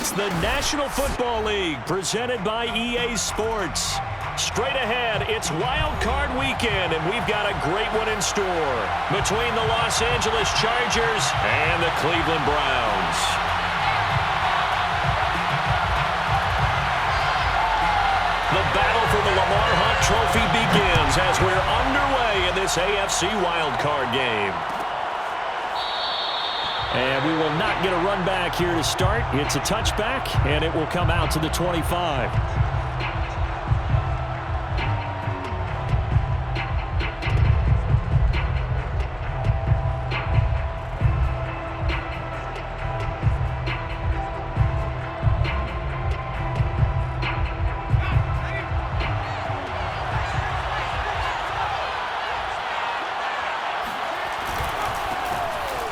It's the National Football League presented by EA Sports. Straight ahead, it's Wildcard weekend, and we've got a great one in store between the Los Angeles Chargers and the Cleveland Browns. The battle for the Lamar Hunt Trophy begins as we're underway in this AFC Wildcard game. And we will not get a run back here to start. It's a touchback, and it will come out to the 25.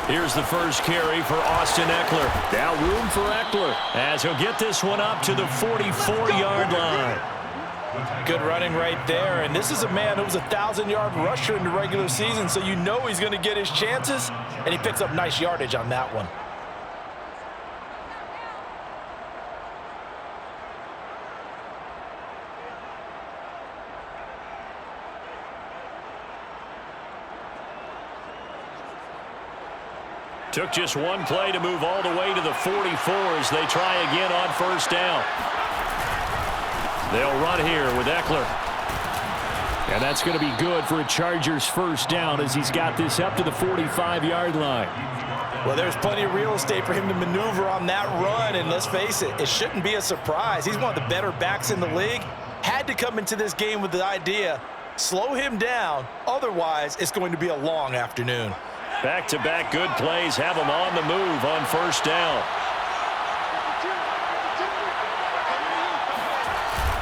Here's the first carry for Austin Eckler. Now room for Eckler as he'll get this one up to the 44-yard line. Good running right there. And this is a man who was a 1,000-yard rusher in the regular season, so you know he's going to get his chances, and he picks up nice yardage on that one. Took just one play to move all the way to the 44 as they try again on first down. They'll run here with Eckler. And that's going to be good for a Chargers first down as he's got this up to the 45-yard line. Well, there's plenty of real estate for him to maneuver on that run, and let's face it, it shouldn't be a surprise. He's one of the better backs in the league. Had to come into this game with the idea, slow him down, otherwise it's going to be a long afternoon. Back-to-back good plays have him on the move on first down.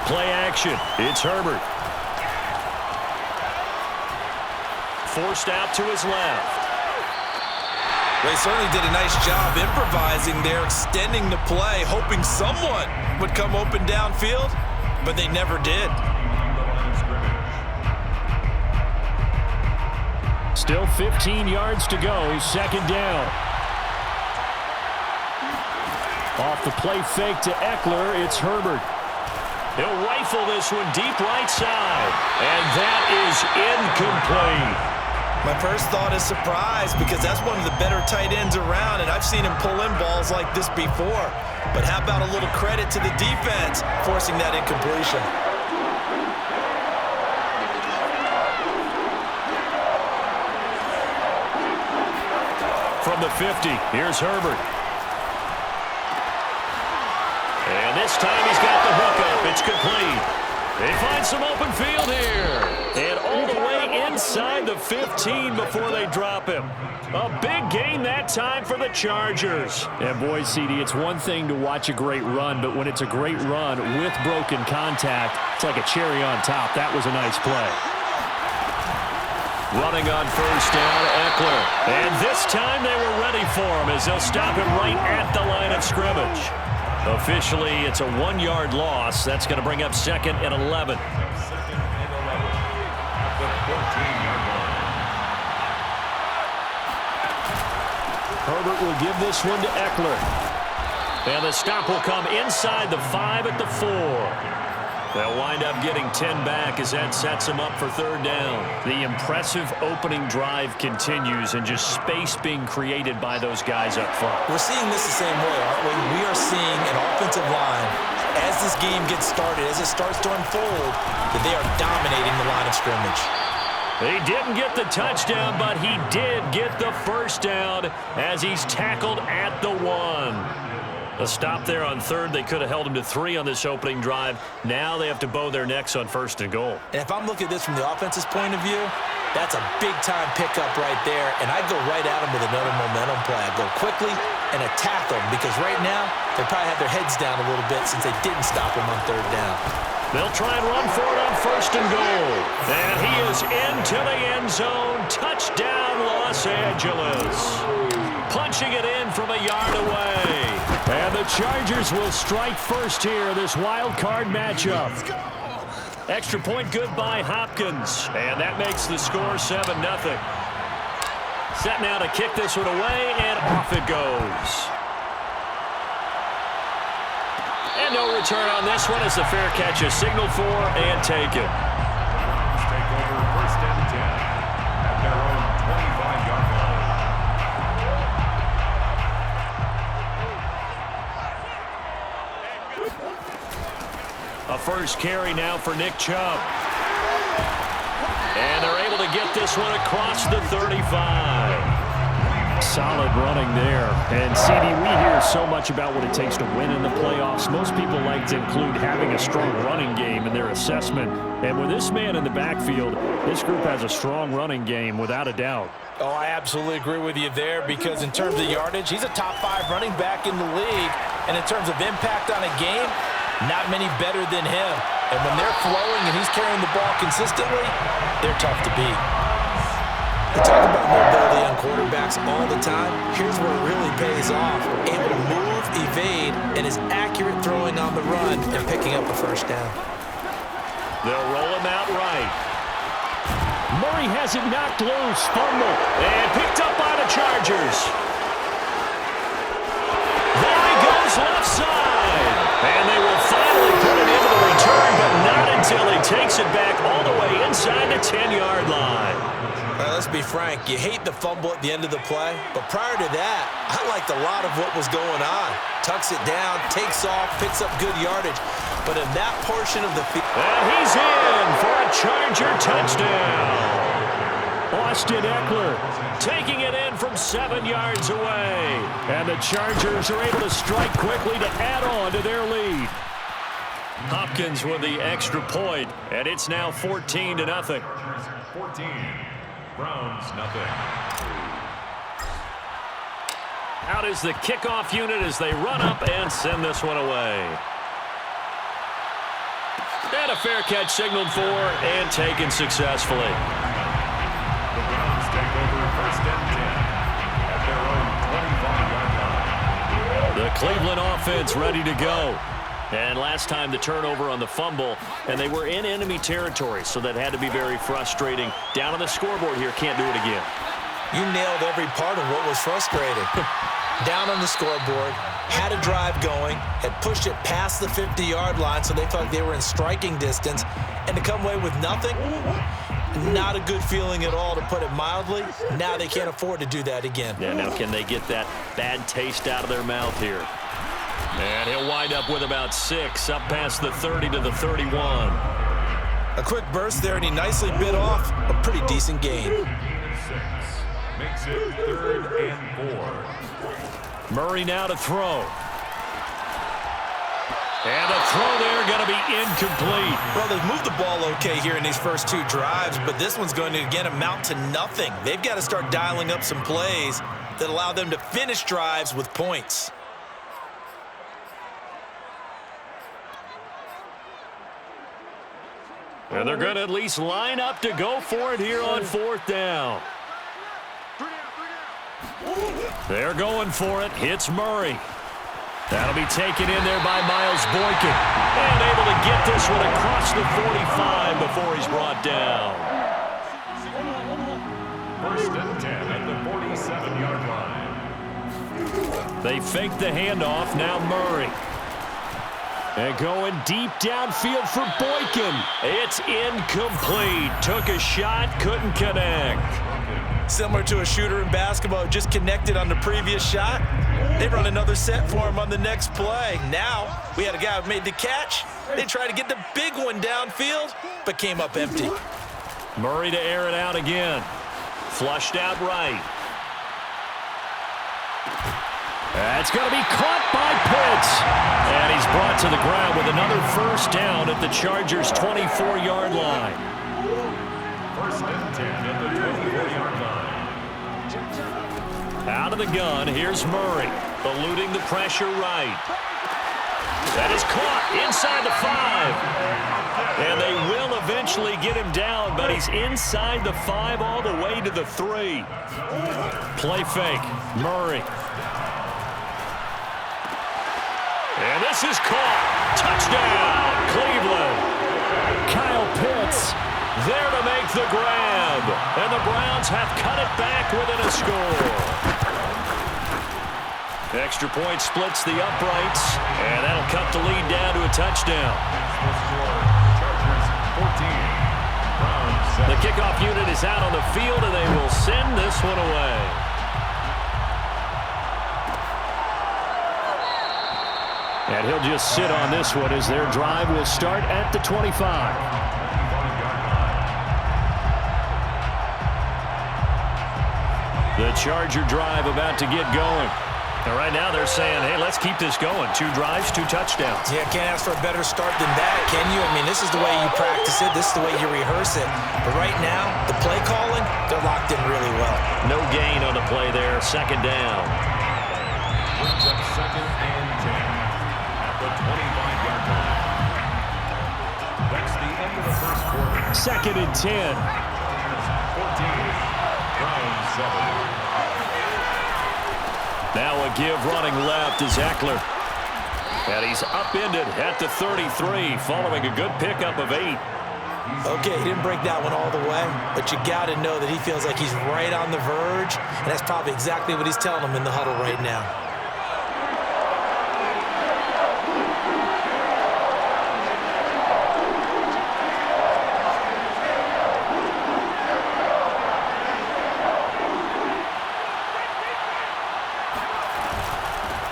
Play action. It's Herbert. Forced out to his left. They certainly did a nice job improvising there, extending the play, hoping someone would come open downfield, but they never did. Still 15 yards to go, second down. Off the play fake to Eckler, it's Herbert. He'll rifle this one deep right side, and that is incomplete. My first thought is surprise because that's one of the better tight ends around, and I've seen him pull in balls like this before. But how about a little credit to the defense forcing that incompletion? From the 50, here's Herbert. And this time he's got the hook up. It's complete. They find some open field here. And all the way inside the 15 before they drop him. A big gain that time for the Chargers. And boy, CD, it's one thing to watch a great run, but when it's a great run with broken contact, it's like a cherry on top. That was a nice play. Running on first down, Eckler. And this time they were ready for him as they'll stop him right at the line of scrimmage. Officially, it's a 1-yard loss. That's going to bring up second and 11. Herbert will give this one to Eckler. And the stop will come inside the 5 at the 4. They'll wind up getting 10 back as that sets them up for third down. The impressive opening drive continues and just space being created by those guys up front. We're seeing this the same way, aren't we? We are seeing an offensive line, as this game gets started, as it starts to unfold, that they are dominating the line of scrimmage. He didn't get the touchdown, but he did get the first down as he's tackled at the 1. A stop there on third. They could have held him to 3 on this opening drive. Now they have to bow their necks on first and goal. And if I'm looking at this from the offense's point of view, that's a big-time pickup right there. And I go right at him with another momentum play. I go quickly and attack them because right now they probably have their heads down a little bit since they didn't stop him on third down. They'll try and run for it on first and goal. And he is into the end zone. Touchdown, Los Angeles. Punching it in from a yard away. And the Chargers will strike first here in this wild card matchup. Extra point good by Hopkins. And that makes the score 7-0. Set now to kick this one away, and off it goes. return on this one as the fair catch is signaled for and taken. Browns take over 1st and 10 at their own 25-yard line. A first carry now for Nick Chubb. And they're able to get this one across the 35. Solid running there. And, CD, we hear so much about what it takes to win in the playoffs. Most people like to include having a strong running game in their assessment. And with this man in the backfield, this group has a strong running game without a doubt. Oh, I absolutely agree with you there because in terms of yardage, he's a top 5 running back in the league. And in terms of impact on a game, not many better than him. And when they're flowing and he's carrying the ball consistently, they're tough to beat. We talk about mobility on quarterbacks all the time. Here's where it really pays off. Able to move, evade, and is accurate throwing on the run and picking up a first down. They'll roll him out right. Murray has it knocked loose. Fumble. And picked up by the Chargers. There he goes left side. And they will finally put it into the return, but not until he takes it back all the way inside the 10-yard line. Let's be frank, you hate the fumble at the end of the play, but prior to that, I liked a lot of what was going on. Tucks it down, takes off, picks up good yardage, but in that portion of the field... And he's in for a Charger touchdown. Austin Eckler taking it in from 7 yards away. And the Chargers are able to strike quickly to add on to their lead. Hopkins with the extra point, and it's now 14-0. 14. Browns, nothing. Out is the kickoff unit as they run up and send this one away. And a fair catch signaled for and taken successfully. The Browns take over 1st and 10 at their own 25-yard line. The Cleveland offense ready to go. And last time the turnover on the fumble, and they were in enemy territory, so that had to be very frustrating. Down on the scoreboard here, can't do it again. You nailed every part of what was frustrating. Down on the scoreboard, had a drive going, had pushed it past the 50-yard line, so they felt they were in striking distance, and to come away with nothing, not a good feeling at all, to put it mildly. Now they can't afford to do that again. Yeah, now can they get that bad taste out of their mouth here? And he'll wind up with about 6, up past the 30 to the 31. A quick burst there, and he nicely bit off a pretty decent gain. 6 makes it 3rd and 4. Murray now to throw. And the throw there going to be incomplete. Well, they've moved the ball okay here in these first 2 drives, but this one's going to, again, amount to nothing. They've got to start dialing up some plays that allow them to finish drives with points. And they're going to at least line up to go for it here on 4th down. They're going for it. Hits Murray. That'll be taken in there by Miles Boykin. And able to get this one across the 45 before he's brought down. 1st and 10 at the 47-yard line. They fake the handoff. Now Murray. And going deep downfield for Boykin. It's incomplete. Took a shot, couldn't connect. Similar to a shooter in basketball, just connected on the previous shot. They run another set for him on the next play. Now, we had a guy who made the catch. They tried to get the big one downfield, but came up empty. Murray to air it out again. Flushed out right. That's going to be caught by Pitts. And he's brought to the ground with another first down at the Chargers' 24-yard line. 1st and 10 at the 24-yard line. Out of the gun, here's Murray, eluding the pressure right. That is caught inside the 5. And they will eventually get him down, but he's inside the 5 all the way to the 3. Play fake, Murray. And this is caught. Touchdown, Cleveland. Kyle Pitts there to make the grab. And the Browns have cut it back within a score. Extra point splits the uprights, and that'll cut the lead down to a touchdown. The kickoff unit is out on the field, and they will send this one away. And he'll just sit on this one as their drive will start at the 25. The Charger drive about to get going. And right now they're saying, hey, let's keep this going. 2 drives, 2 touchdowns. Yeah, can't ask for a better start than that, can you? I mean, this is the way you practice it. This is the way you rehearse it. But right now, the play calling, they're locked in really well. No gain on the play there. Second down. Brings up 2nd and 10 at the 25-yard line. That's the end of the first quarter. 2nd and 10. 14. Browns 7. Now a give running left is Eckler. And he's upended at the 33 following a good pickup of 8. Okay, he didn't break that one all the way, but you got to know that he feels like he's right on the verge, and that's probably exactly what he's telling him in the huddle right now.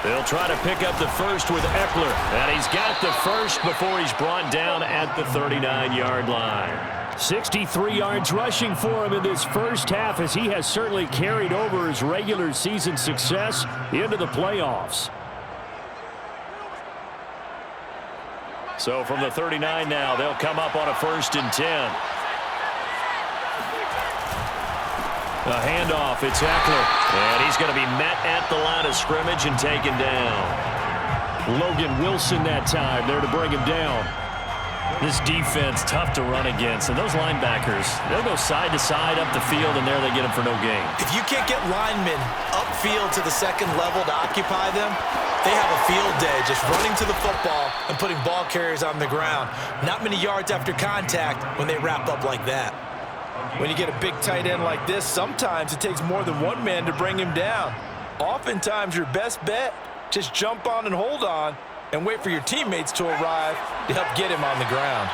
They'll try to pick up the first with Eckler. And he's got the first before he's brought down at the 39-yard line. 63 yards rushing for him in this first half, as he has certainly carried over his regular season success into the playoffs. So from the 39 now, they'll come up on a 1st and 10. A handoff, it's Eckler, and he's going to be met at the line of scrimmage and taken down. Logan Wilson that time there to bring him down. This defense tough to run against, and those linebackers, they'll go side to side up the field, and there they get him for no gain. If you can't get linemen upfield to the 2nd level to occupy them, they have a field day just running to the football and putting ball carriers on the ground. Not many yards after contact when they wrap up like that. When you get a big tight end like this, sometimes it takes more than one man to bring him down. Oftentimes, your best bet, just jump on and hold on and wait for your teammates to arrive to help get him on the ground.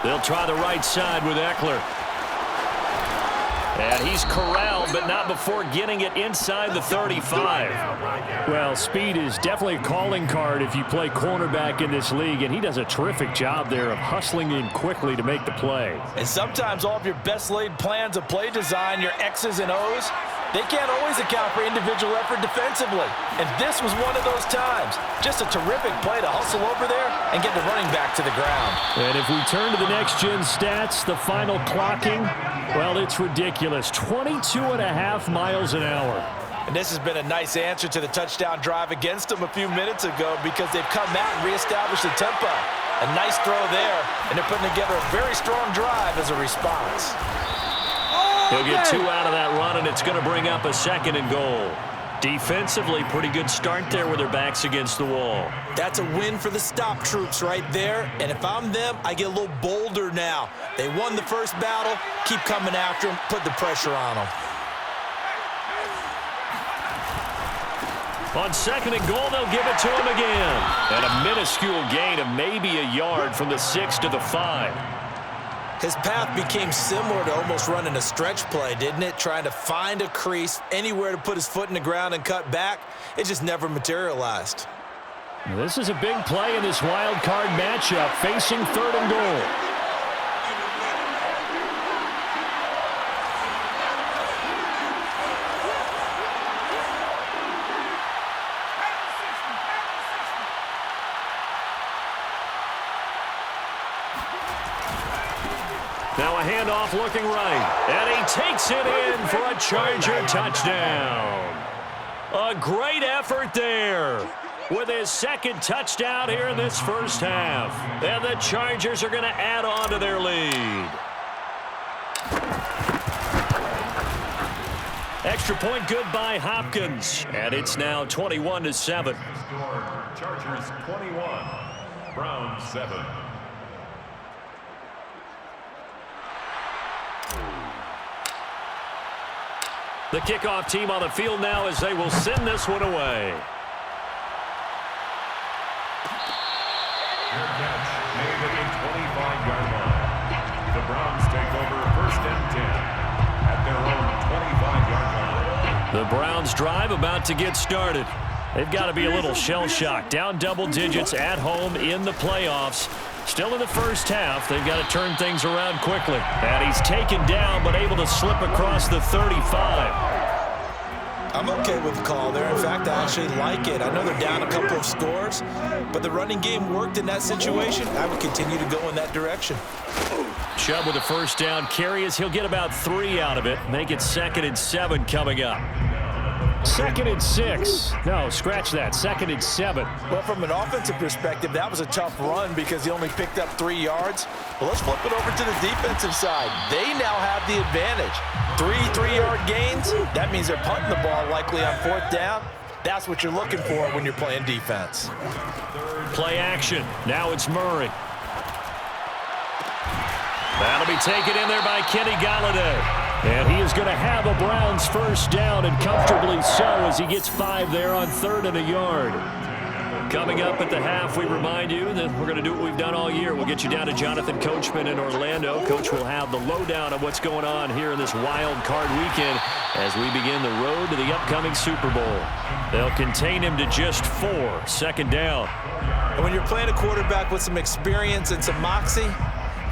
They'll try the right side with Eckler. And he's corralled, but not before getting it inside the 35. Well, speed is definitely a calling card if you play cornerback in this league, and he does a terrific job there of hustling in quickly to make the play. And sometimes all of your best laid plans of play design, your X's and O's, they can't always account for individual effort defensively. And this was one of those times. Just a terrific play to hustle over there and get the running back to the ground. And if we turn to the next-gen stats, the final clocking, well, it's ridiculous. 22.5 miles an hour. And this has been a nice answer to the touchdown drive against them a few minutes ago, because they've come out and reestablished the tempo. A nice throw there, and they're putting together a very strong drive as a response. He'll get 2 out of that run, and it's going to bring up a 2nd and goal. Defensively, pretty good start there with their backs against the wall. That's a win for the stop troops right there. And if I'm them, I get a little bolder now. They won the first battle. Keep coming after them. Put the pressure on them. On 2nd and goal, they'll give it to him again. And a minuscule gain of maybe a yard from the 6 to the 5. His path became similar to almost running a stretch play, didn't it? Trying to find a crease, anywhere to put his foot in the ground and cut back. It just never materialized. This is a big play in this wild card matchup, facing 3rd and goal. Now a handoff looking right, and he takes it in for a Charger touchdown. A great effort there with his 2nd touchdown here in this first half. And the Chargers are going to add on to their lead. Extra point good by Hopkins. And it's now 21-7. Chargers 21, Browns 7. The kickoff team on the field now as they will send this one away. Your catch made at the 25-yard line. The Browns take over 1st and 10 at their own 25-yard line. The Browns drive about to get started. They've got to be a little shell-shocked. Down double digits at home in the playoffs. Still in the first half. They've got to turn things around quickly. And he's taken down but able to slip across the 35. I'm okay with the call there. In fact, I actually like it. I know they're down a couple of scores, but the running game worked in that situation. I would continue to go in that direction. Chubb with a first down carry as he'll get about 3 out of it. Make it 2nd and 7 coming up. 2nd and 6. No, scratch that. 2nd and 7. Well, from an offensive perspective, that was a tough run because he only picked up 3 yards. Well, let's flip it over to the defensive side. They now have the advantage. 3 3-yard gains. That means they're punting the ball likely on 4th down. That's what you're looking for when you're playing defense. Play action. Now it's Murray. That'll be taken in there by Kenny Golladay. And he is going to have a Browns first down, and comfortably so as he gets 5 there on 3rd and a yard. Coming up at the half, we remind you that we're going to do what we've done all year. We'll get you down to Jonathan Coachman in Orlando. Coach will have the lowdown of what's going on here in this wild card weekend as we begin the road to the upcoming Super Bowl. They'll contain him to just 4, 2nd down. And when you're playing a quarterback with some experience and some moxie,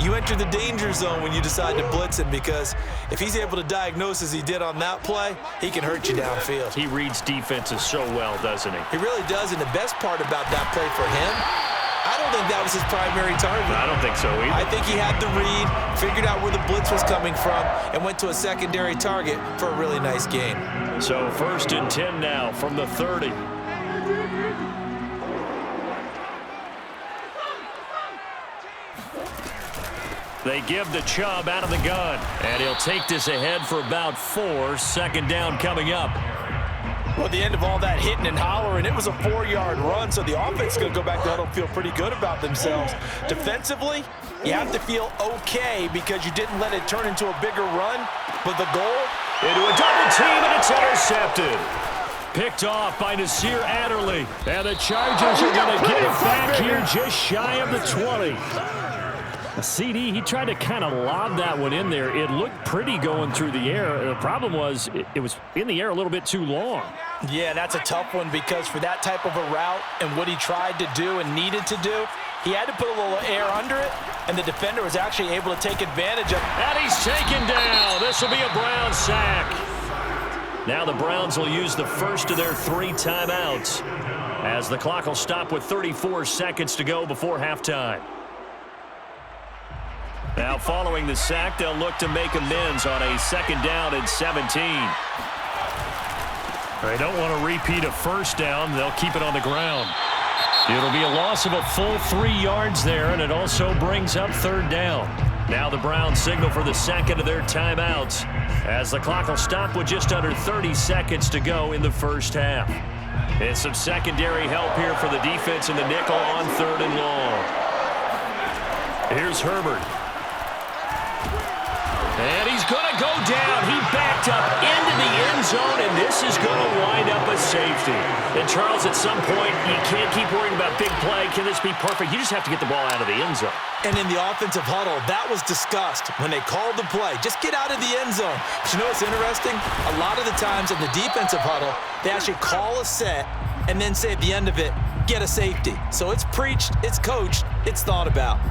you enter the danger zone when you decide to blitz him, because if he's able to diagnose as he did on that play, he can hurt you downfield. He reads defenses so well, doesn't he? He really does, and the best part about that play for him, I don't think that was his primary target. I don't think so either. I think he had the read, figured out where the blitz was coming from, and went to a secondary target for a really nice gain. So 1st and 10 now from the 30. They give the Chubb out of the gun, and he'll take this ahead for about 4, 2nd down coming up. Well, at the end of all that hitting and hollering, it was a 4-yard run, so the offense is going to go back to huddle and feel pretty good about themselves. Defensively, you have to feel okay because you didn't let it turn into a bigger run, but the goal? Into a double team, and it's intercepted. Picked off by Nasir Adderley, and the Chargers are going to get it back here just shy of the 20. CD, he tried to kind of lob that one in there. It looked pretty going through the air. The problem was it was in the air a little bit too long. Yeah, that's a tough one because for that type of a route and what he tried to do and needed to do, he had to put a little air under it, and the defender was actually able to take advantage of it. And he's taken down. This will be a Browns sack. Now the Browns will use the first of their 3 timeouts as the clock will stop with 34 seconds to go before halftime. Now following the sack, they'll look to make amends on a 2nd down and 17. They don't want to repeat a first down. They'll keep it on the ground. It'll be a loss of a full 3 yards there, and it also brings up 3rd down. Now the Browns signal for the 2nd of their timeouts as the clock will stop with just under 30 seconds to go in the first half. It's some secondary help here for the defense in the nickel on 3rd and long. Here's Herbert. And he's going to go down. He backed up into the end zone, and this is going to wind up a safety. And, Charles, at some point, you can't keep worrying about big play. Can this be perfect? You just have to get the ball out of the end zone. And in the offensive huddle, that was discussed when they called the play. Just get out of the end zone. But you know what's interesting? A lot of the times in the defensive huddle, they actually call a set and then say at the end of it, get a safety. So it's preached, it's coached, it's thought about.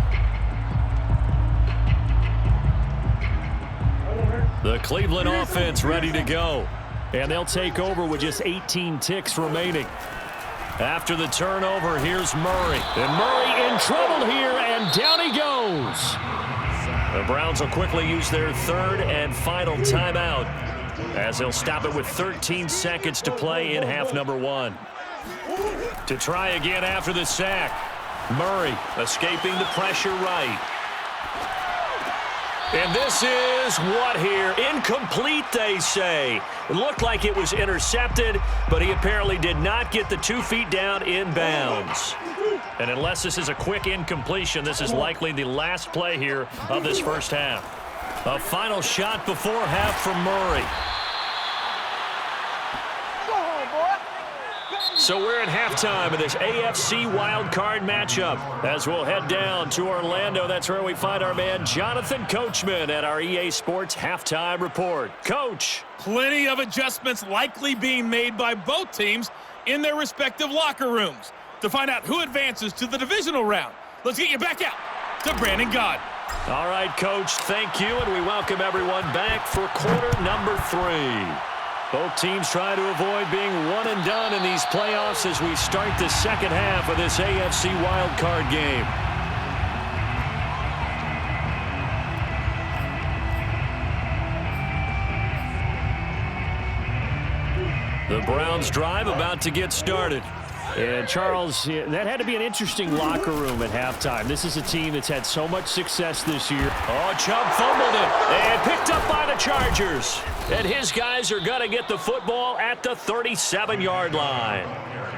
The Cleveland offense ready to go. And they'll take over with just 18 ticks remaining. After the turnover, here's Murray. And Murray in trouble here, and down he goes. The Browns will quickly use their 3rd and final timeout as they'll stop it with 13 seconds to play in half number 1. To try again after the sack. Murray escaping the pressure right. And this is what here? Incomplete, they say. It looked like it was intercepted, but he apparently did not get the 2 feet down in bounds. And unless this is a quick incompletion, this is likely the last play here of this first half. A final shot before half from Murray. So we're at halftime of this AFC Wildcard matchup. As we'll head down to Orlando, that's where we find our man Jonathan Coachman at our EA Sports Halftime Report. Coach. Plenty of adjustments likely being made by both teams in their respective locker rooms. To find out who advances to the divisional round, let's get you back out to Brandon God. All right, Coach, thank you, and we welcome everyone back for quarter number 3. Both teams try to avoid being one and done in these playoffs as we start the second half of this AFC wildcard game. The Browns drive about to get started. And, Charles, that had to be an interesting locker room at halftime. This is a team that's had so much success this year. Oh, Chubb fumbled it and picked up by the Chargers. And his guys are going to get the football at the 37-yard line.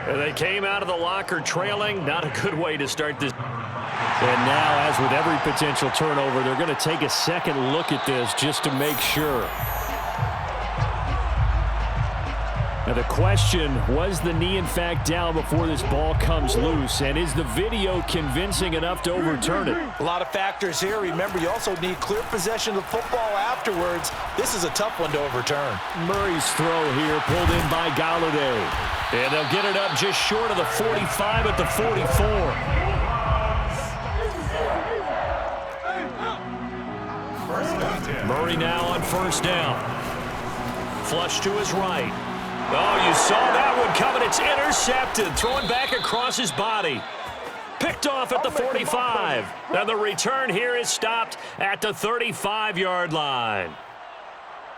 And they came out of the locker trailing. Not a good way to start this. And now, as with every potential turnover, they're going to take a second look at this just to make sure. Now the question, was the knee in fact down before this ball comes loose? And is the video convincing enough to overturn it? A lot of factors here. Remember, you also need clear possession of the football afterwards. This is a tough one to overturn. Murray's throw here pulled in by Galladay. And they'll get it up just short of the 45 at the 44. Murray now on first down. Flush to his right. Oh, you saw that one coming. It's intercepted. Thrown back across his body. Picked off at the 45. And the return here is stopped at the 35-yard line.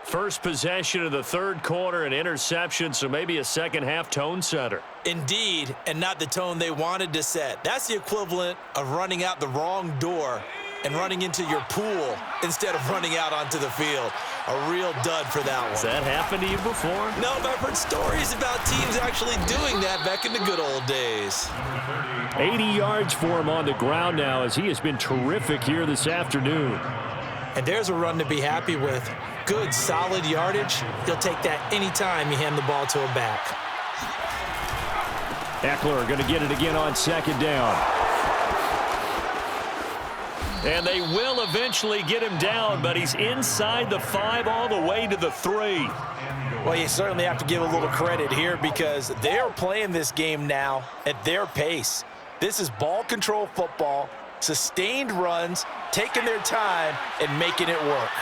First possession of the third quarter, an interception, so maybe a second-half tone setter. Indeed, and not the tone they wanted to set. That's the equivalent of running out the wrong door and running into your pool instead of running out onto the field. A real dud for that one. Has that happened to you before? No, but I've heard stories about teams actually doing that back in the good old days. 80 yards for him on the ground now as he has been terrific here this afternoon. And there's a run to be happy with. Good, solid yardage. You'll take that anytime you hand the ball to a back. Eckler going to get it again on second down. And they will eventually get him down, but he's inside the 5 all the way to the 3. Well, you certainly have to give a little credit here because they're playing this game now at their pace. This is ball control football, sustained runs, taking their time and making it work.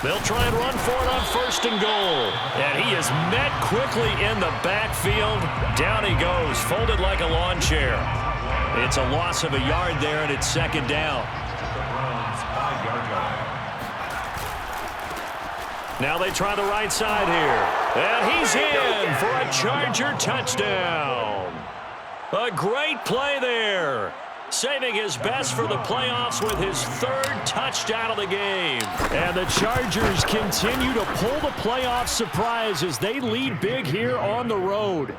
They'll try and run for it on first and goal. And he is met quickly in the backfield. Down he goes, folded like a lawn chair. It's a loss of a yard there, and it's second down. Now they try the right side here. And he's in for a Charger touchdown. A great play there. Saving his best for the playoffs with his third touchdown of the game. And the Chargers continue to pull the playoff surprise as they lead big here on the road.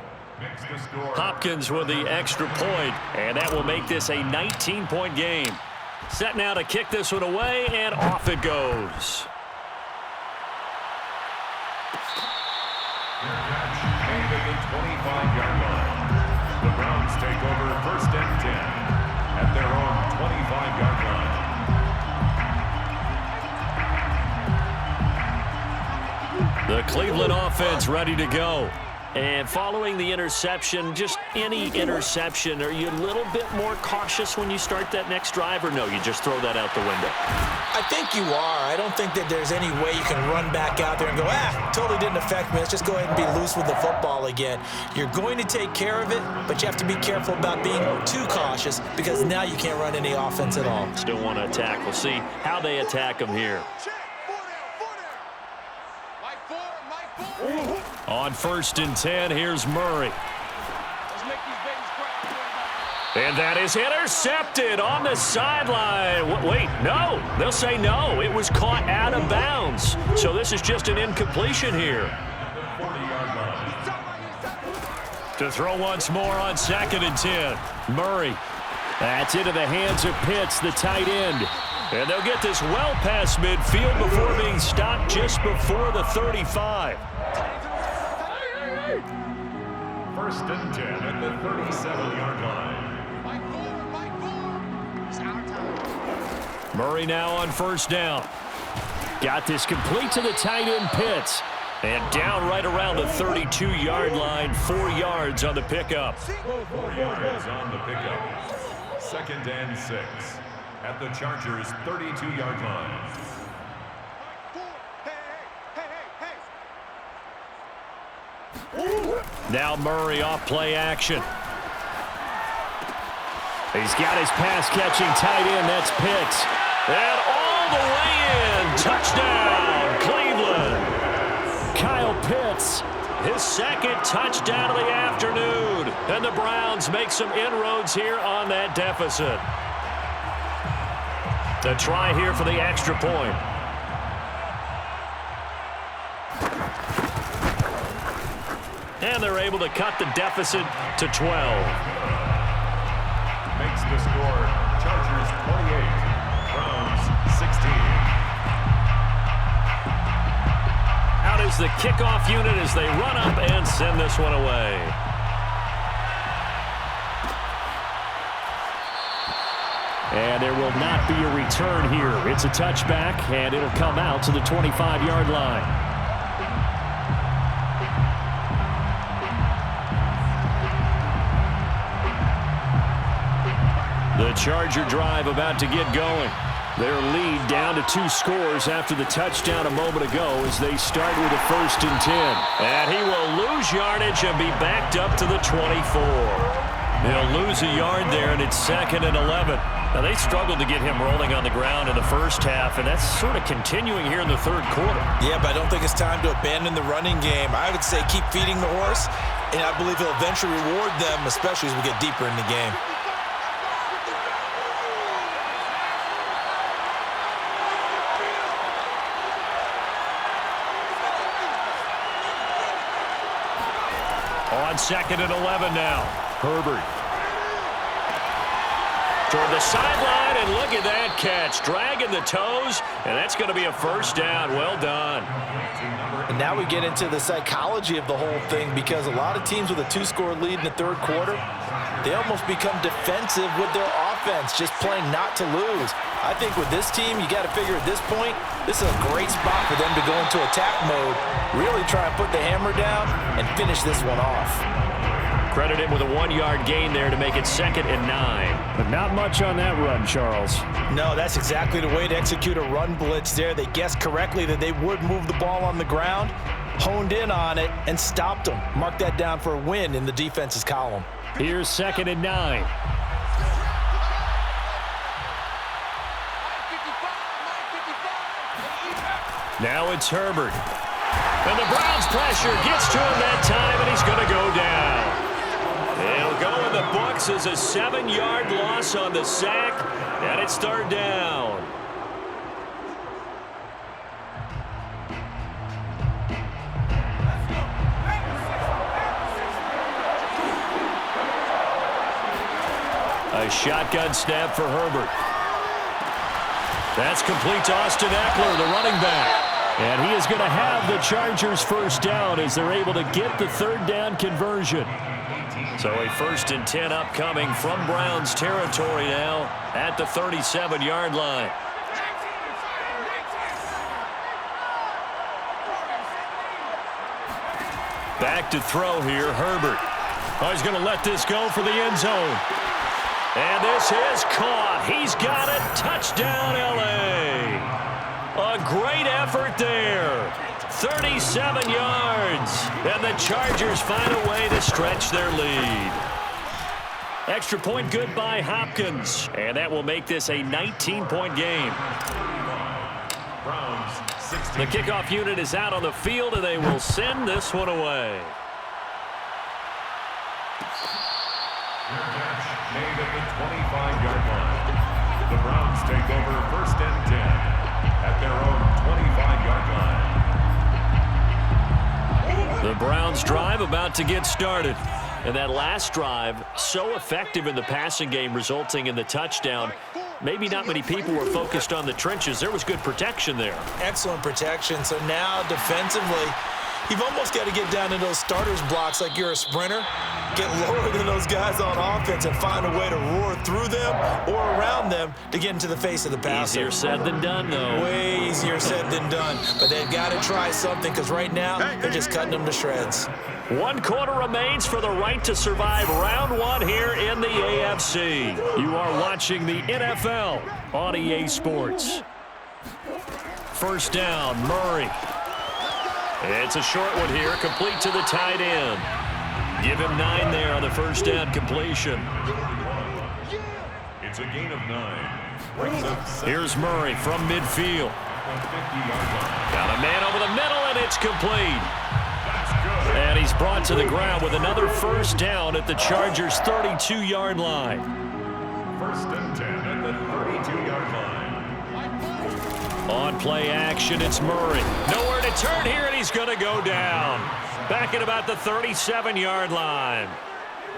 Hopkins with the extra point, and that will make this a 19-point game. Set now to kick this one away, and off it goes. Aimed at the 25-yard line. The Browns take over first and 10. At their own 25-yard line. The Cleveland offense ready to go. And following the interception, just any interception, are you a little bit more cautious when you start that next drive, or no, you just throw that out the window? I think you are. I don't think that there's any way you can run back out there and go, totally didn't affect me. Let's just go ahead and be loose with the football again. You're going to take care of it, but you have to be careful about being too cautious because now you can't run any offense at all. Still want to attack. We'll see how they attack him here. Ooh. On first and 10, here's Murray. And that is intercepted on the sideline. Wait, no. They'll say no. It was caught out of bounds. So this is just an incompletion here. To throw once more on 2nd and 10. Murray. That's into the hands of Pitts, the tight end. And they'll get this well past midfield before being stopped just before the 35. 1st and 10 at the 37-yard line. Murray now on 1st down. Got this complete to the tight end Pitts. And down right around the 32-yard line, 4 yards on the pickup. 4 yards on the pickup. 2nd and 6 at the Chargers' 32-yard line. Now Murray off play action. He's got his pass-catching tight end. That's Pitts. And all the way in. Touchdown, Cleveland. Kyle Pitts, his 2nd touchdown of the afternoon. And the Browns make some inroads here on that deficit. The try here for the extra point. And they're able to cut the deficit to 12. Makes the score Chargers 28, Browns 16. Out is the kickoff unit as they run up and send this one away. And there will not be a return here. It's a touchback, and it'll come out to the 25-yard line. The Charger drive about to get going. Their lead down to 2 scores after the touchdown a moment ago as they start with a 1st and 10. And he will lose yardage and be backed up to the 24. He'll lose a yard there, and it's 2nd and 11. Now, they struggled to get him rolling on the ground in the first half, and that's sort of continuing here in the 3rd quarter. Yeah, but I don't think it's time to abandon the running game. I would say keep feeding the horse, and I believe he'll eventually reward them, especially as we get deeper in the game. On 2nd and 11 now. Herbert. Toward the sideline, and look at that catch. Dragging the toes, and that's going to be a 1st down. Well done. And now we get into the psychology of the whole thing, because a lot of teams with a 2-score lead in the 3rd quarter, they almost become defensive with their offense, just playing not to lose. I think with this team, you got to figure at this point, this is a great spot for them to go into attack mode, really try and put the hammer down and finish this one off. Credit him with a 1-yard gain there to make it 2nd and 9. But not much on that run, Charles. No, that's exactly the way to execute a run blitz there. They guessed correctly that they would move the ball on the ground, honed in on it, and stopped them. Mark that down for a win in the defense's column. Here's 2nd and 9. Now it's Herbert. And the Browns pressure gets to him that time, and he's going to go down. He'll go in the books as a 7-yard loss on the sack, and it's 3rd down. A shotgun snap for Herbert. That's complete to Austin Eckler, the running back. And he is going to have the Chargers 1st down as they're able to get the 3rd down conversion. So a 1st and 10 upcoming from Browns territory now at the 37-yard line. Back to throw here, Herbert. Oh, he's going to let this go for the end zone. And this is caught. He's got it. Touchdown, L.A. A great effort there. 37 yards. And the Chargers find a way to stretch their lead. Extra point good by Hopkins. And that will make this a 19-point game. The kickoff unit is out on the field, and they will send this one away. Made for 1st and 10 at their own 25-yard line. The Browns drive about to get started. And that last drive, so effective in the passing game, resulting in the touchdown. Maybe not many people were focused on the trenches. There was good protection there. Excellent protection. So now defensively, you've almost got to get down to those starters blocks like you're a sprinter. Get lower than those guys on offense and find a way to roar through them or around them to get into the face of the passer. Easier said than done, though. Way easier said than done. But they've got to try something because right now they're just cutting them to shreds. 1 quarter remains for the right to survive round 1 here in the AFC. You are watching the NFL on EA Sports. First down, Murray. It's a short one here, complete to the tight end. Give him 9 there on the first down completion. It's a gain of 9. Here's Murray from midfield. Got a man over the middle, and it's complete. And he's brought to the ground with another first down at the Chargers' 32-yard line. 1st and 10 at the 32-yard line. On play action, it's Murray. Nowhere to turn here, and he's going to go down. Back at about the 37-yard line.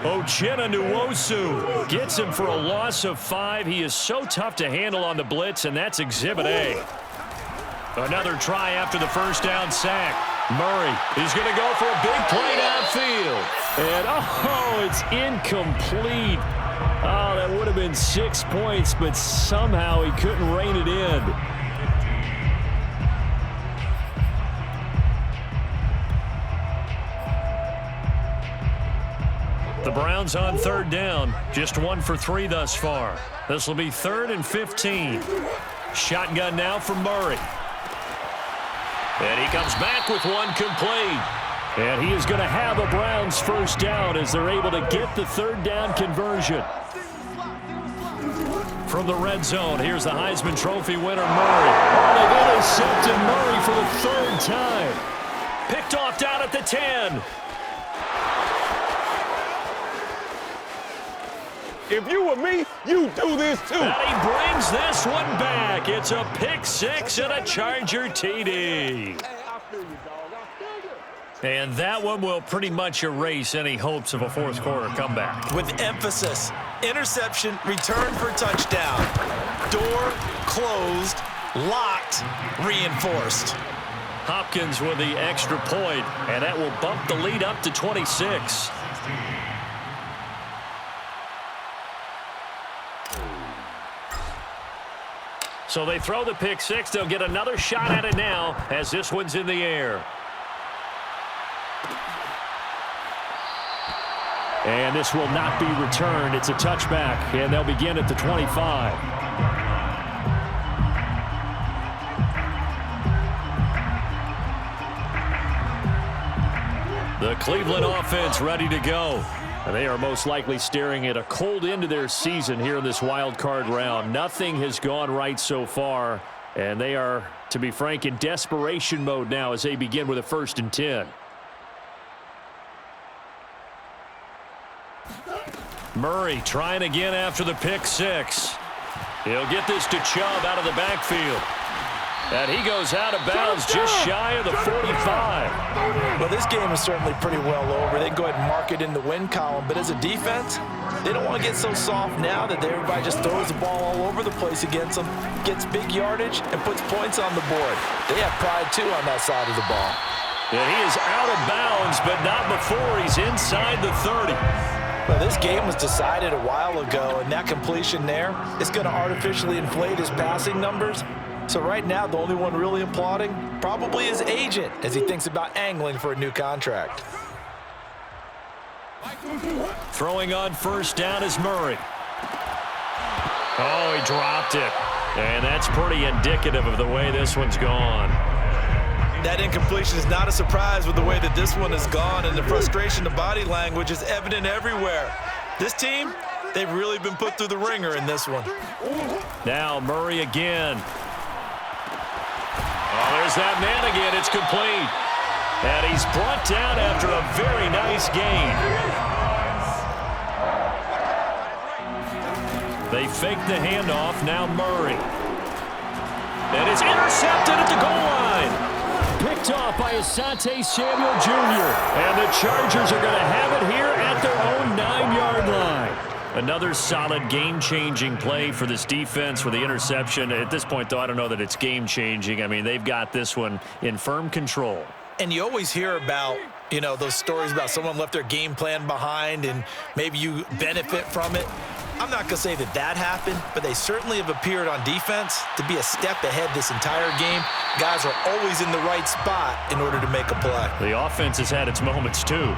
Uchenna Nwosu gets him for a loss of 5. He is so tough to handle on the blitz, and that's Exhibit A. Another try after the first down sack. Murray, he's going to go for a big play downfield. And, oh, it's incomplete. Oh, that would have been 6 points, but somehow he couldn't rein it in. The Browns on 3rd down, just 1 for 3 thus far. This will be 3rd and 15. Shotgun now for Murray. And he comes back with 1 complete. And he is going to have a Browns first down as they're able to get the 3rd down conversion. From the red zone, here's the Heisman Trophy winner, Murray. Oh, they've intercepted Murray for the 3rd time. Picked off down at the 10. If you were me, you do this too. And he brings this one back. It's a pick 6 and a Charger TD. And that one will pretty much erase any hopes of a 4th quarter comeback. With emphasis, interception, return for touchdown. Door closed, locked, reinforced. Hopkins with the extra point, and that will bump the lead up to 26. So they throw the pick 6. They'll get another shot at it now as this one's in the air. And this will not be returned. It's a touchback, and they'll begin at the 25. The Cleveland offense ready to go. And they are most likely staring at a cold end to their season here in this wild card round. Nothing has gone right so far, and they are, to be frank, in desperation mode now as they begin with a 1st and 10. Murray trying again after the pick 6. He'll get this to Chubb out of the backfield. And he goes out of bounds just shy of the 45. Well, this game is certainly pretty well over. They can go ahead and mark it in the win column. But as a defense, they don't want to get so soft now that everybody just throws the ball all over the place against them, gets big yardage, and puts points on the board. They have pride, too, on that side of the ball. And he is out of bounds, but not before he's inside the 30. Well, this game was decided a while ago, and that completion there is going to artificially inflate his passing numbers. So right now, the only one really applauding probably his agent as he thinks about angling for a new contract. Throwing on first down is Murray. Oh, he dropped it. And that's pretty indicative of the way this one's gone. That incompletion is not a surprise with the way that this one has gone, and the frustration, the body language is evident everywhere. This team, they've really been put through the ringer in this one. Now Murray again. Oh, there's that man again. It's complete. And he's brought down after a very nice gain. They fake the handoff. Now Murray. And it's intercepted at the goal line. Picked off by Asante Samuel Jr. And the Chargers are going to have it here at their own 9-yard line. Another solid game-changing play for this defense with the interception. At this point, though, I don't know that it's game-changing. I mean, they've got this one in firm control. And you always hear about, you know, those stories about someone left their game plan behind and maybe you benefit from it. I'm not going to say that that happened, but they certainly have appeared on defense to be a step ahead this entire game. Guys are always in the right spot in order to make a play. The offense has had its moments, too.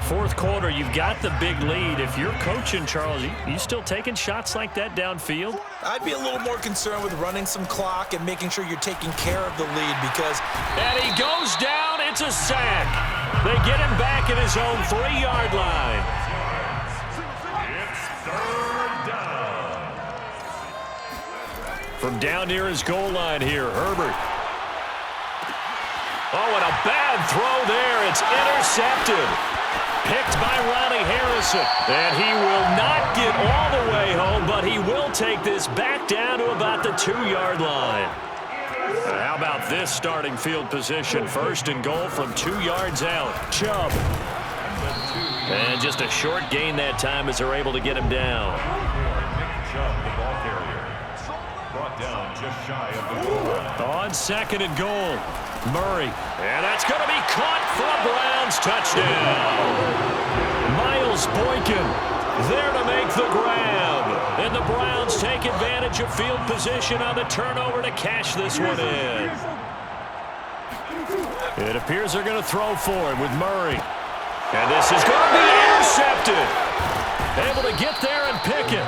Fourth quarter, you've got the big lead. If you're coaching, Charles, you still taking shots like that downfield? I'd be a little more concerned with running some clock and making sure you're taking care of the lead because... And he goes down. It's a sack. They get him back at his own 3-yard line. It's third down. From down near his goal line here, Herbert. Oh, and a bad throw there. It's intercepted. Picked by Ronnie Harrison. And he will not get all the way home, but he will take this back down to about the 2-yard line. How about this starting field position? First and goal from 2 yards out. Chubb. And just a short gain that time as they're able to get him down. Chubb, the ball carrier. Brought down just shy of the goal line. On second and goal, Murray. And that's going to be caught for a Browns touchdown. Miles Boykin there to make the grab. And the Browns take advantage of field position on the turnover to cash this one in. It appears they're going to throw for him with Murray. And this is going to be intercepted. Able to get there and pick it.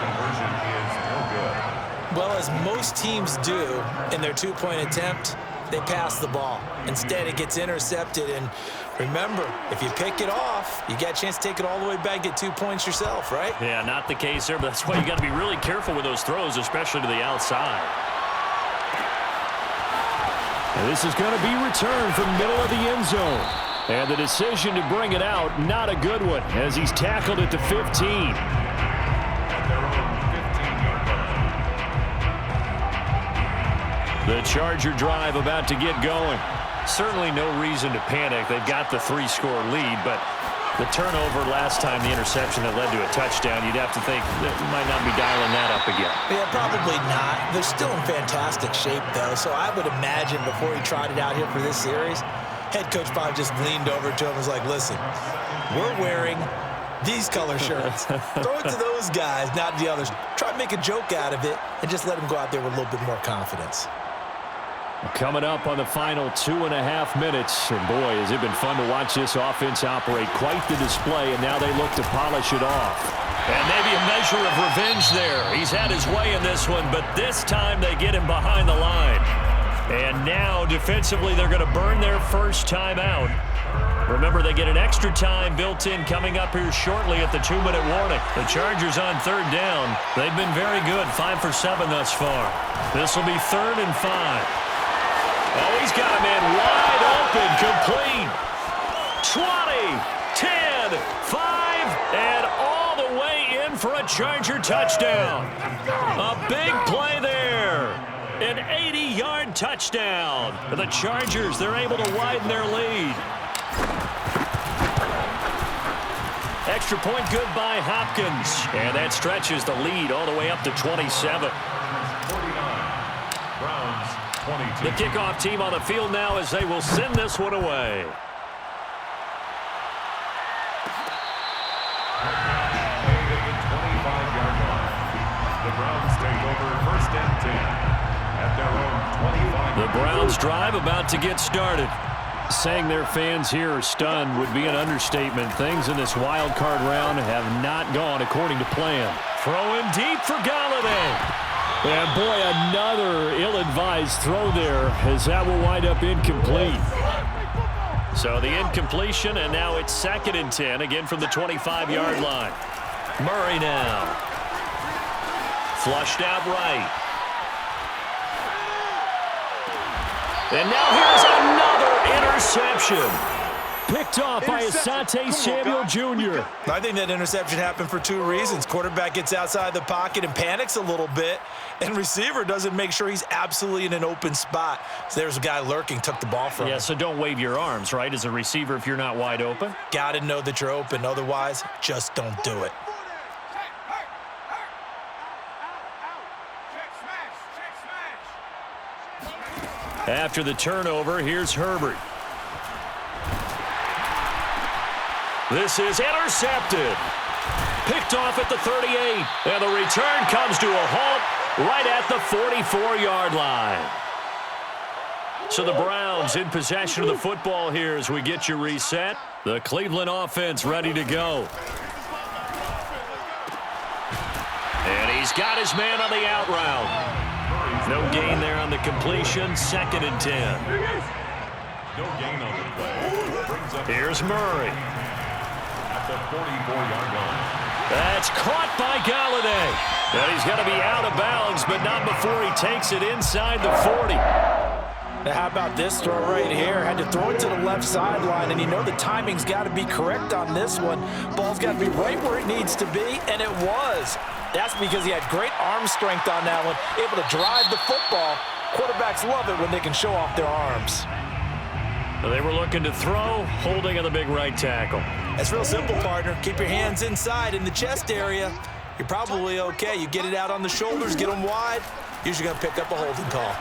Conversion is no good. Well, as most teams do in their 2-point attempt, they pass the ball. Instead, it gets intercepted. And remember, if you pick it off, you get a chance to take it all the way back, get 2 points yourself, right? Yeah, not the case there, but that's why you got to be really careful with those throws, especially to the outside. And this is going to be returned from middle of the end zone. And the decision to bring it out, not a good one, as he's tackled at the 15. At their own 15-yard line. The Charger drive about to get going. Certainly no reason to panic. They've got the 3-score lead, but the turnover last time, the interception that led to a touchdown, you'd have to think that you might not be dialing that up again. Yeah, probably not. They're still in fantastic shape, though, so I would imagine before he trotted out here for this series, head coach probably just leaned over to him and was like, listen, we're wearing these color shirts. Throw it to those guys, not the others. Try to make a joke out of it and just let them go out there with a little bit more confidence. Coming up on the final 2.5 minutes, and boy, has it been fun to watch this offense operate. Quite the display, and now they look to polish it off. And maybe a measure of revenge there. He's had his way in this one, but this time they get him behind the line. And now, defensively, they're going to burn their first time out. Remember, they get an extra time built in coming up here shortly at the 2-minute warning. The Chargers on third down. They've been very good, 5 for 7 thus far. This will be 3rd and 5. Oh, he's got a man wide open, complete. 20, 10, 5, and all the way in for a Charger touchdown. A big play there. An 80-yard touchdown. The Chargers, they're able to widen their lead. Extra point good by Hopkins. And that stretches the lead all the way up to 27. 49. Browns 22. The kickoff team on the field now as they will send this one away. Made at the 25-yard line. The Browns take over 1st and 10 at their own 25. The Browns drive about to get started. Saying their fans here are stunned would be an understatement. Things in this wild card round have not gone according to plan. Throwing deep for Galladay. And boy, another ill-advised throw there as that will wind up incomplete. So the incompletion, and now it's 2nd and 10, again from the 25-yard line. Murray now. Flushed out right. And now here's another interception. picked off by Asante Samuel Jr. I think that interception happened for two reasons. Quarterback gets outside the pocket and panics a little bit, and receiver doesn't make sure he's absolutely in an open spot. So there's a guy lurking, took the ball from him. Yeah, so don't wave your arms, right, as a receiver if you're not wide open. Got to know that you're open. Otherwise, just don't do it. After the turnover, here's Herbert. This is intercepted. Picked off at the 38. And the return comes to a halt right at the 44-yard line. So the Browns in possession of the football here as we get you reset. The Cleveland offense ready to go. And he's got his man on the out route. No gain there on the completion. 2nd and 10. No gain on the play. Here's Murray. At the 44-yard line. That's caught by Galladay. And he's going to be out of bounds, but not before he takes it inside the 40. Now, how about this throw right here? Had to throw it to the left sideline, and you know the timing's got to be correct on this one. Ball's got to be right where it needs to be, and it was. That's because he had great arm strength on that one, able to drive the football. Quarterbacks love it when they can show off their arms. They were looking to throw, holding on the big right tackle. That's real simple, partner. Keep your hands inside in the chest area. You're probably okay. You get it out on the shoulders, get them wide. Usually going to pick up a holding call.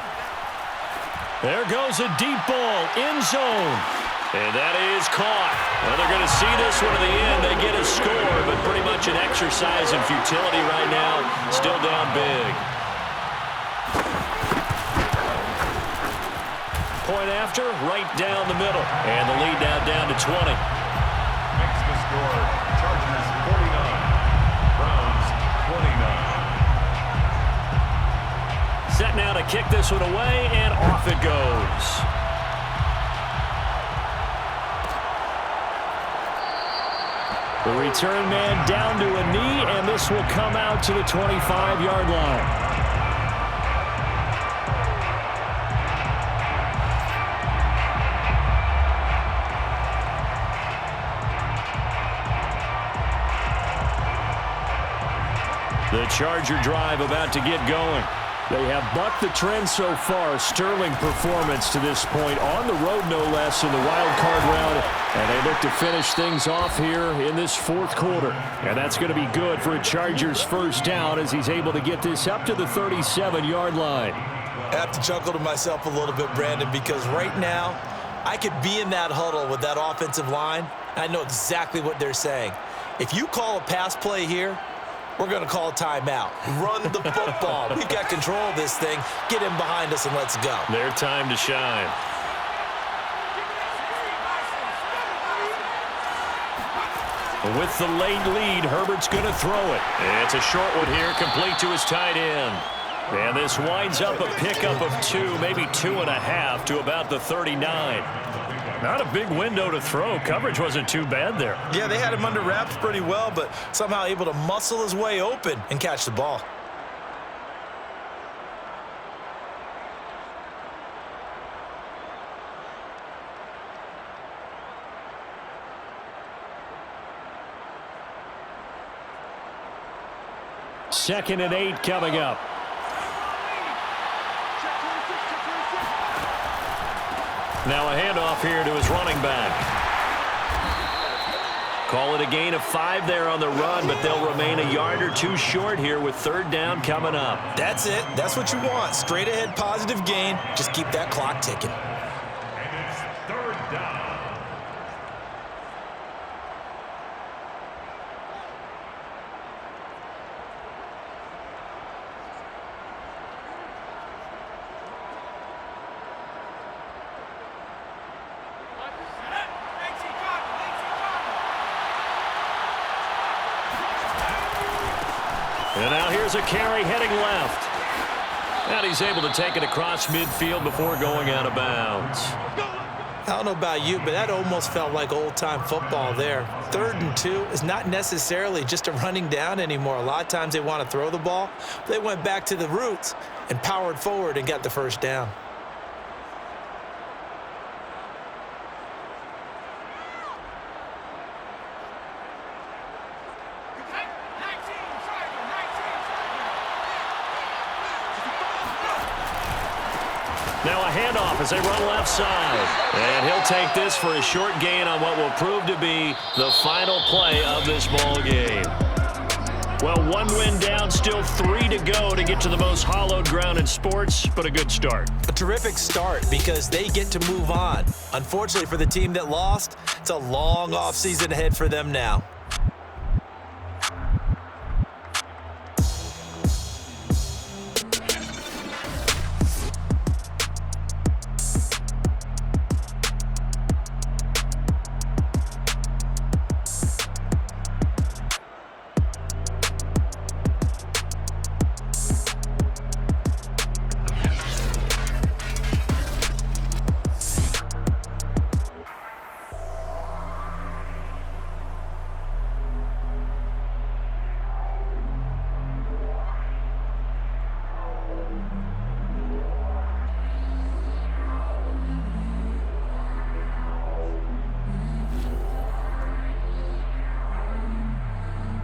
There goes a deep ball, end zone. And that is caught. Well, they're going to see this one to the end. They get a score, but pretty much an exercise in futility right now. Still down big. Point after, right down the middle. And the lead now down to 20. Makes the score. Chargers 49. Browns 29. Set now to kick this one away, and off it goes. The return man down to a knee, and this will come out to the 25-yard line. The Charger drive about to get going. They have bucked the trend so far. Sterling performance to this point, on the road no less in the wild card round. And they look to finish things off here in this 4th quarter. And that's going to be good for a Chargers first down as he's able to get this up to the 37-yard line. I have to chuckle to myself a little bit, Brandon, because right now I could be in that huddle with that offensive line, and I know exactly what they're saying. If you call a pass play here, we're going to call a timeout. Run the football. We've got control of this thing. Get him behind us and let's go. Their time to shine. With the late lead, Herbert's going to throw it. It's a short one here, complete to his tight end. And this winds up a pickup of 2, maybe 2.5 to about the 39. Not a big window to throw. Coverage wasn't too bad there. Yeah, they had him under wraps pretty well, but somehow able to muscle his way open and catch the ball. Second and 8 coming up. Now a handoff here to his running back. Call it a gain of 5 there on the run, but they'll remain a yard or 2 short here with 3rd down coming up. That's it. That's what you want. Straight ahead positive gain. Just keep that clock ticking. And it's 3rd down. And now here's a carry heading left. And he's able to take it across midfield before going out of bounds. I don't know about you, but that almost felt like old-time football there. 3rd and 2 is not necessarily just a running down anymore. A lot of times they want to throw the ball. They went back to the roots and powered forward and got the 1st down. Now a handoff as they run left side. And he'll take this for a short gain on what will prove to be the final play of this ball game. Well, one win down, still 3 to go to get to the most hallowed ground in sports, but a good start. A terrific start because they get to move on. Unfortunately for the team that lost, it's a long offseason ahead for them now.